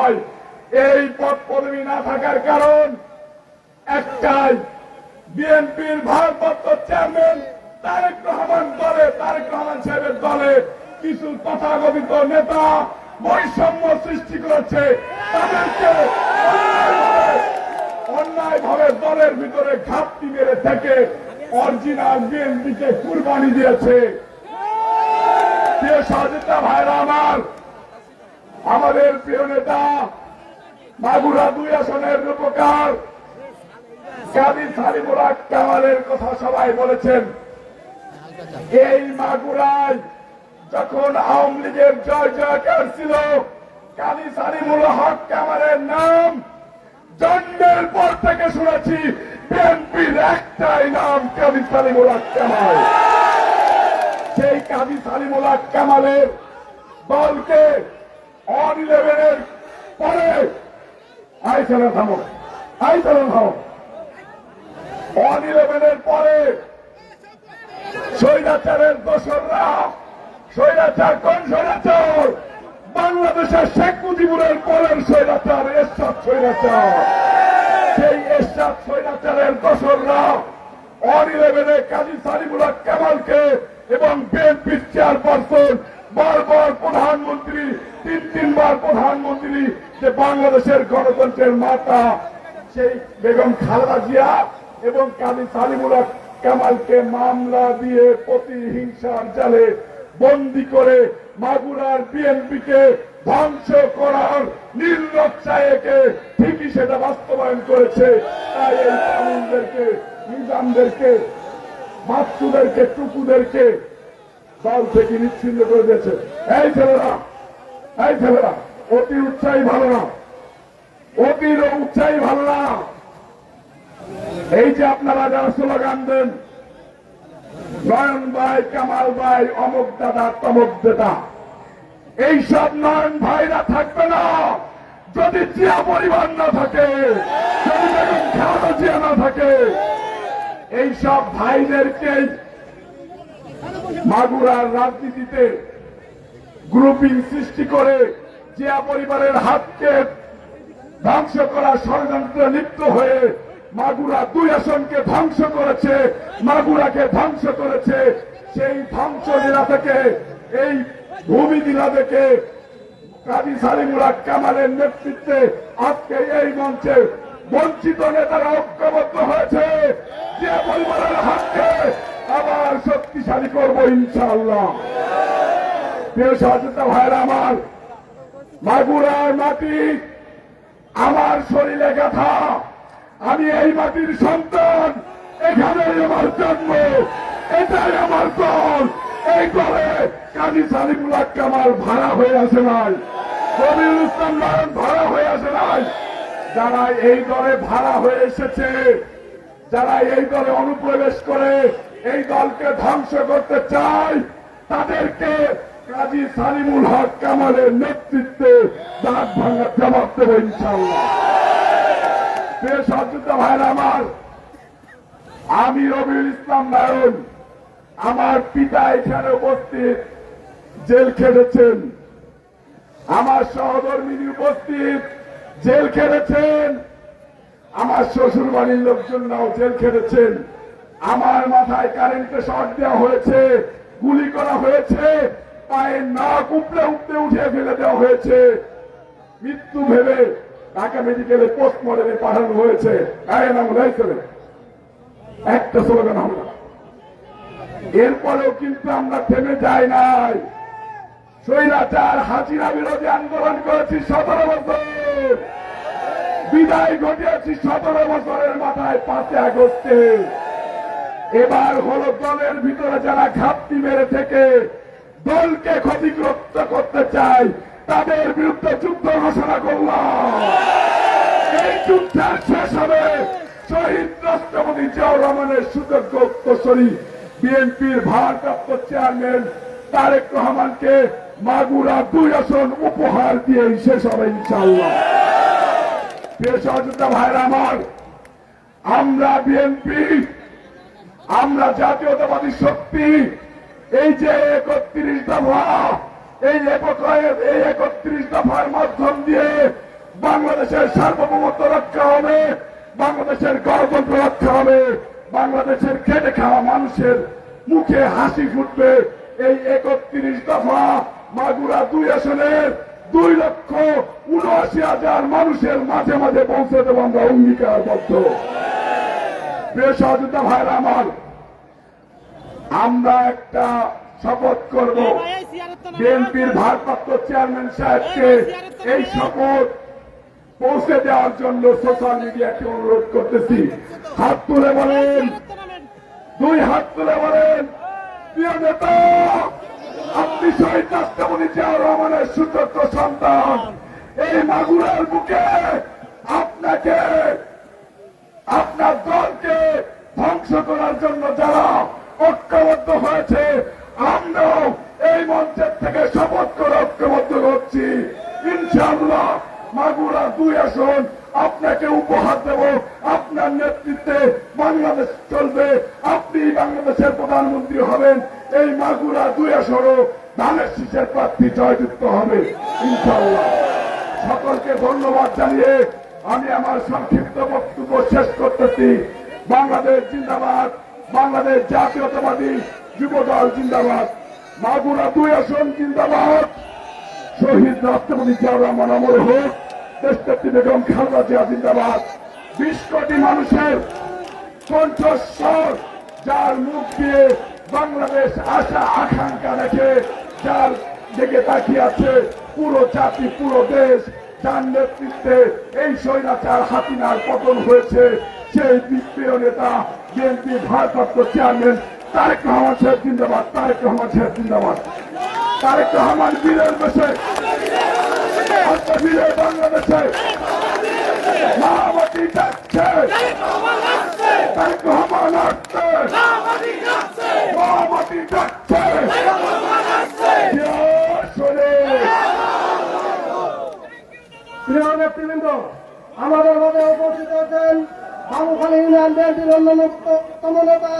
নয়। এই পদ পদবি না থাকার কারণ একটাই, বিএনপির ভারপ্রাপ্ত চেয়ারম্যান তারেক রহমান সাহেবের দলে কিছু তথাকথিত নেতা বৈষম্য সৃষ্টি করেছে, তাদেরকে অন্যায়ভাবে দলের ভিতরে ঘাপটি মেরে থেকে অরিজিনাল বিএনপিকে কুরবানি দিয়েছে। প্রিয় সহযোদ্ধা ভাইরা আমার, আমাদের প্রিয় নেতা মাগুরা 2 আসনের রূপকার কাজী সালিমুল হক কামালের কথা সবাই বলেছেন। এই মাগুরায় যখন আওয়ামী লীগের জয় জয়কার ছিল, কাজী সালিমুল হক কামালের নাম জন্মের পর থেকে শুনেছি। বিএনপির একটাই নাম, কাজী সালিমুল হক কামাল। সেই কাজী সালিমুল হক কামালের দলকে অন-11-এর পরে অন-11-এর পরে স্বৈরাচারের দোসররা, স্বৈরাচার কোন স্বৈরাচার? বাংলাদেশের শেখ মুজিবুরের পরের স্বৈরাচার এরশাদ স্বৈরাচার। সেই এরশাদ স্বৈরাচারের দোসররা অন-11-এ কাজী সালিমুল হক কামালকে এবং বিএনপির চেয়ারপারসন, বারবার প্রধানমন্ত্রী, 3বার প্রধানমন্ত্রী, যে বাংলাদেশের গণতন্ত্রের মাতা সেই বেগম খালেদা জিয়া এবং কাজী সালিমুল হক কামালকে মামলা দিয়ে প্রতিহিংসার জালে বন্দী করে মাগুরার বিএনপিকে ধ্বংস করার নির্লজ্জায়কে ঠিকই সেটা বাস্তবায়ন করেছে। তাই এই কানুনদেরকে, নিজামদেরকে, মাসুদেরকে, টুকুদেরকে দল থেকে নিচ্ছিন্ন করে দিয়েছে। এই ছেলেরা অতি উৎসাহী ভালো না, অতির উৎসাহী ভালো না। এই যে আপনারা যারা স্লোগান দেন, নয়ন ভাই, কামাল ভাই, অমুক দাদা, তমুক দাদা, এইসব নয়ন ভাইরা থাকবে না যদি জিয়া পরিবার না থাকে, যদি বেগম খালেদা জিয়া না থাকে। এইসব ভাইদেরকে মাগুরার রাজনীতিতে গ্রুপিং সৃষ্টি করে জিয়া পরিবারের হাতকে ধ্বংস করার ষড়যন্ত্রে লিপ্ত হয়ে মাগুরা 2 আসনকে ধ্বংস করেছে, মাগুরাকে ধ্বংস করেছে। সেই ধ্বংস লীলা থেকে, এই ভূমি লীলা থেকে কাজী সালিমুল হক কামালের নেতৃত্বে আজকে এই মঞ্চে বঞ্চিত নেতারা ঐক্যবদ্ধ হয়েছে। যে পরিবারের হাতকে আবার শক্তিশালী করবো ইনশাআল্লাহ। প্রিয় সহযোদ্ধা ভাইরা আমার, মাগুরার মাটি আমার শরীরে গাথা, আমি এই মাটির সন্তান, এখানেই আমার জন্ম, এটাই আমার দল। এই দলে কাজী সালিমুল হক কামাল ভাড়া হয়ে আসে নাই, রবিউল ইসলাম নয়ন ভাড়া হয়ে আসে নাই। যারা এই দলে ভাড়া হয়ে এসেছে, যারা এই দলে অনুপ্রবেশ করে এই দলকে ধ্বংস করতে চায়, তাদেরকে কাজী সালিমুল হক কামালের নেতৃত্বে দাঁত ভাঙার জবাব দেব ইনশাআল্লাহ। প্রিয় সহযোদ্ধা ভাইরা আমার, আমি রবিউল ইসলাম নয়ন, আমার পিতা এখানে উপস্থিত, জেল খেটেছেন। আমার সহধর্মিনী উপস্থিত, জেল খেটেছেন। আমার শ্বশুর বাড়ির লোকজনরাও জেল খেটেছেন। আমার মাথায় কারেন্টে শর্ট দেওয়া হয়েছে, গুলি করা হয়েছে, পায়ে নাক উপড়ে উঠিয়ে ফেলে দেওয়া হয়েছে। মৃত্যু ভেবে ঢাকা মেডিকেলে পোস্টমর্টমে পাঠানো হয়েছে। একটা স্লোগান হবে না। এরপরেও কিন্তু আমরা থেমে যাই নাই। স্বৈরাচার হাসিনা বিরোধী আন্দোলন করেছি 17 বছর, বিদায় ঘটিয়েছি 17 বছরের মাথায় 5 আগস্টে। এবার হলো দলের ভিতরে যারা ঘাপটি মেরে থেকে দলকে ক্ষতিগ্রস্ত করতে চায়, তাদের বিরুদ্ধে যুদ্ধ ঘোষণা করলাম। এই যুদ্ধের শেষ হবে শহীদ রাষ্ট্রপতি জিয়াউর রহমানের সুযোগ্য উত্তরসূরি বিএনপির ভারপ্রাপ্ত চেয়ারম্যান তারেক রহমানকে মাগুরা 2 আসন উপহার দিয়ে শেষ হবে ইনশাআল্লাহ। প্রিয় সহযোদ্ধা ভাইরা আমার, আমরা বিএনপি, আমরা জাতীয়তাবাদী শক্তি, এই যে 31 দফা, এই 31 দফার মাধ্যম দিয়ে বাংলাদেশের সার্বভৌমত্ব রক্ষা হবে, বাংলাদেশের গণতন্ত্র রক্ষা হবে, বাংলাদেশের খেটে খাওয়া মানুষের মুখে হাসি ফুটবে। এই 31 দফা মাগুরা 2 আসনের 2,79,000 মানুষের মাঝে মাঝে পৌঁছে দেব আমরা অঙ্গীকারবদ্ধ। প্রিয় সহযোদ্ধা ভাইরা আমার, আমরা একটা শপথ করব। বিএনপির ভারপ্রাপ্ত চেয়ারম্যান সাহেবকে এই শপথ পৌঁছে দেওয়ার জন্য সোশ্যাল মিডিয়াকে অনুরোধ করতেছি। হাত তুলে বলেন, 2 হাত তুলে বলেন, প্রিয় নেতা, আপনি শহীদ রাষ্ট্রপতি জিয়াউর রহমানের সুযোগ্য সন্তান। এই মাগুরার বুকে আপনাকে, আপনার দলকে ধ্বংস করার জন্য যারা ঐক্যবদ্ধ হয়েছে, আমরাও এই মঞ্চের থেকে শপথ করে ঐক্যবদ্ধ করছি। ইনশাআল্লাহ মাগুরা 2 আসন আপনাকে উপহার দেব। আপনার নেতৃত্বে বাংলাদেশ চলবে, আপনি বাংলাদেশের প্রধানমন্ত্রী হবেন। এই মাগুরা 2 আসনও ধানের শীষের প্রার্থী জয়যুক্ত হবে ইনশাআল্লাহ। সকলকে ধন্যবাদ জানিয়ে আমি আমার সংক্ষিপ্ত বক্তব্য শেষ করতেছি। বাংলাদেশ জিন্দাবাদ, বাংলাদেশ জাতীয়তাবাদী যুবদল জিন্দাবাদ, মাগুরা 2 আসন জিন্দাবাদ, শহীদ রাষ্ট্রপতি জিয়াউর রহমান অমর হোক, দেশনেত্রী বেগম খালেদা জিয়া জিন্দাবাদ। 20 কোটি মানুষের কণ্ঠস্বর, যার মুখ দিয়ে বাংলাদেশ আশা আকাঙ্ক্ষা রেখে, যার দিকে তাকিয়ে আছে পুরো জাতি, পুরো দেশ, যার নেতৃত্বে এই স্বৈরাচার হাসিনার পতন হয়েছে, সেই প্রিয় নেতা বিএনপি ভারপ্রাপ্ত চেয়ারম্যান তারেক রহমান সাহেব জিন্দাবাদ, তারেক রহমান সাহেব জিন্দাবাদ। তারেক রহমান বীরের বেশে, বীরের বাংলাদেশে মামাটি যাচ্ছে, তারেক রহমান আসছে, মামাটি যাচ্ছে। প্রিয় নেতৃবৃন্দ, আমাদের মাঝে উপস্থিত আছেন বাবুখালী ইউনিয়ন বিএনপির অন্যতম নেতা